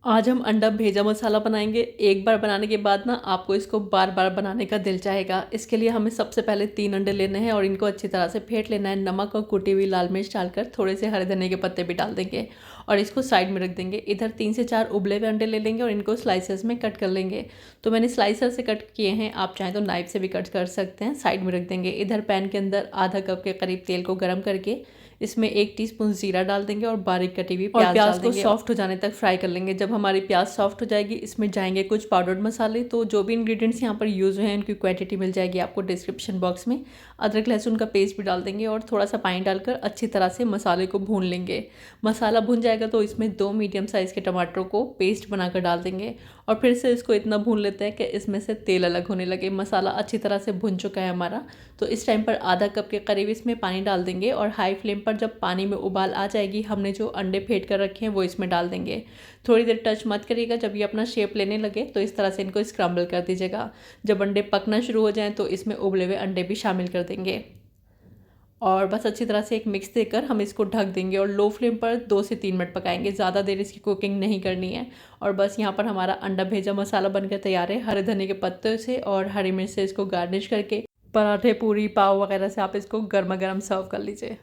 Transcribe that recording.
आज हम अंडा भेजा मसाला बनाएंगे। एक बार बनाने के बाद ना आपको इसको बार बार बनाने का दिल चाहेगा। इसके लिए हमें सबसे पहले 3 अंडे लेने हैं और इनको अच्छी तरह से फेंट लेना है। नमक और कुटी हुई लाल मिर्च डालकर थोड़े से हरे धनिया के पत्ते भी डाल देंगे और इसको साइड में रख देंगे। इधर 3 से 4 उबले हुए अंडे ले लेंगे और इनको स्लाइसेस में कट कर लेंगे। तो मैंने स्लाइसर से कट किए हैं, आप चाहें तो नाइफ से भी कट कर सकते हैं। साइड में रख देंगे। इधर पैन के अंदर आधा कप के करीब तेल को गर्म करके इसमें 1 टीस्पून जीरा डाल देंगे और बारीक कटी हुई प्याज डाल देंगे। सॉफ्ट हो जाने तक फ्राई कर लेंगे। जब हमारी प्याज सॉफ्ट हो जाएगी इसमें जाएंगे कुछ पाउडर्ड मसाले। तो जो भी इंग्रेडिएंट्स यहाँ पर यूज़ हुए हैं उनकी क्वांटिटी मिल जाएगी आपको डिस्क्रिप्शन बॉक्स में। अदरक लहसुन का पेस्ट भी डाल देंगे और थोड़ा सा पानी डालकर अच्छी तरह से मसाले को भून लेंगे। मसाला भून जाएगा तो इसमें 2 मीडियम साइज़ के टमाटरों को पेस्ट बनाकर डाल देंगे और फिर से इसको इतना भून लेते हैं कि इसमें से तेल अलग होने लगे। मसाला अच्छी तरह से भुन चुका है हमारा। तो इस टाइम पर आधा कप के करीब इसमें पानी डाल देंगे और हाई फ्लेम पर जब पानी में उबाल आ जाएगी हमने जो अंडे फेंट कर रखे हैं वो इसमें डाल देंगे। थोड़ी देर टच मत करिएगा। जब ये अपना शेप लेने लगे तो इस तरह से इनको स्क्रम्बल कर दीजिएगा। जब अंडे पकना शुरू हो जाएं तो इसमें उबले हुए अंडे भी शामिल कर देंगे और बस अच्छी तरह से एक मिक्स देकर हम इसको ढक देंगे और लो फ्लेम पर 2 से 3 मिनट पकाएंगे। ज़्यादा देर इसकी कुकिंग नहीं करनी है। और बस यहाँ पर हमारा अंडा भेजा मसाला बनकर तैयार है। हरे धनिया के पत्ते से और हरी मिर्च से इसको गार्निश करके पराठे, पूरी, पाव वगैरह से आप इसको गर्मा गर्म सर्व कर लीजिए।